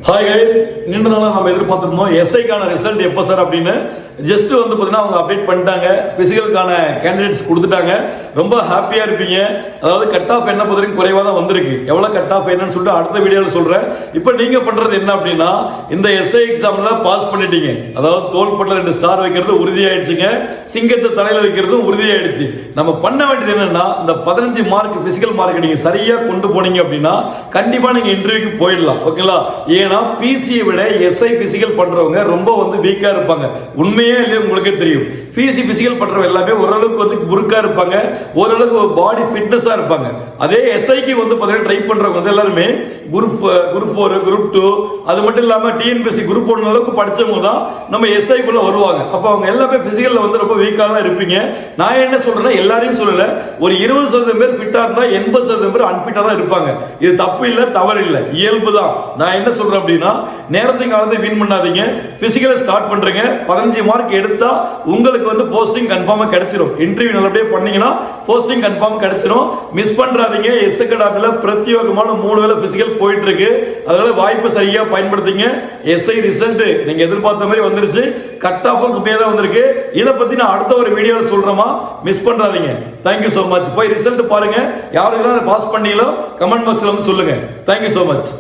Hi guys, நீண்ட நாளாக நம்ம எதிர்பார்த்துருந்தோம் எஸ்ஐக்கான ரிசல்ட் எப்போ சார் அப்படின்னு. ஜஸ்ட் வந்து பார்த்தீங்கன்னா அவங்க அப்டேட் பண்ணிட்டாங்க, பிசிக்கலுக்கான கேண்டிடேட்ஸ் கொடுத்துட்டாங்க. ரொம்ப ஹாப்பியாக இருப்பீங்க. அதாவது கட் ஆஃப் என்ன பொறுத்தவரைக்கும் குறைவாக தான் வந்திருக்கு. எவ்வளோ கட் ஆஃப் என்னன்னு சொல்லிட்டு அடுத்த வீடியோவில் சொல்கிறேன். இப்போ நீங்கள் பண்ணுறது என்ன அப்படின்னா, இந்த எஸ்ஐ எக்ஸாமில் பாஸ் பண்ணிட்டீங்க. அதாவது தோள்பட்டில் 2 ஸ்டார் வைக்கிறது உறுதியாயிடுச்சுங்க, சிங்கத்தை தலையில் வைக்கிறதும் உறுதியாயிடுச்சு. நம்ம பண்ண வேண்டியது என்னன்னா, இந்த 15 மார்க் பிசிக்கல் மார்க் நீங்கள் சரியாக கொண்டு போனீங்க அப்படின்னா கண்டிப்பாக நீங்கள் இன்டர்வியூக்கு போயிடலாம். ஓகேங்களா? ஏன்னா பிசியை விட எஸ்ஐ பிசிக்கல் பண்ணுறவங்க ரொம்ப வந்து வீக்காக இருப்பாங்க. உண்மையே இல்லையா உங்களுக்கே தெரியும். பிசி பிசிக்கல் பண்றவங்க எல்லாமே ஓரளவுக்கு வந்து முறுக்கா இருப்பாங்க, ஓரளவுக்கு பாடி ஃபிட்னஸா இருப்பாங்க. அதே எஸ்ஐக்கு வந்து பார்த்தீங்கன்னா ட்ரை பண்றவங்க வந்து எல்லாருமே குரூப் 4 குரூப் 2 அது மட்டும் இல்லாம டிஎன்பிஎஸ்சி குரூப் 1 அளவுக்கு படிச்சவங்க தான் நம்ம எஸ்ஐக்குள்ள வருவாங்க. அப்போ அவங்க எல்லாமே பிசிக்கல்ல வந்து ரொம்ப வீக்காக தான் இருப்பீங்க. நான் என்ன சொல்றேன்னா, எல்லாரையும் சொல்லல, ஒரு 20% பேர் ஃபிட்டா இருந்தா 80% பேர் அன்ஃபிட்டா தான் இருப்பாங்க. இது தப்பு இல்லை, தவறு இல்லை, இயல்பு தான். நான் என்ன சொல்றேன் அப்படின்னா, நேரத்தையும் காலத்தை வீண் பண்ணாதீங்க. பிசிக்கலை ஸ்டார்ட் பண்றீங்க, 15 மார்க் எடுத்தா உங்களுக்கு வந்து போஸ்டிங் கன்ஃபார்மா கிடைச்சிரும். இன்டர்வியூ நல்லபடியா பண்ணீங்கன்னா போஸ்டிங் கன்ஃபார்ம் கிடைச்சிரும். மிஸ் பண்றாதீங்க. எஸ் அகாடமில பிரத்யேகமான 3 வேளை பிசிக்கல் போயிட்டு இருக்கு. அதனால வாய்ப்பு சரியா பயன்படுத்திங்க. எஸ்ஐ ரிசல்ட் நீங்க எதிர்பார்த்த மாதிரி வந்துருச்சு. கட் ஆஃப் கம்மியா தான் வந்திருக்கு. இதை பத்தி நான் அடுத்த ஒரு வீடியோல சொல்றேமா, மிஸ் பண்றாதீங்க. Thank you so much. போய் ரிசல்ட் பாருங்க. யாருக்கெல்லாம் பாஸ் பண்ணீங்களோ கமெண்ட் பாக்ஸ்ல வந்து சொல்லுங்க. Thank you so much.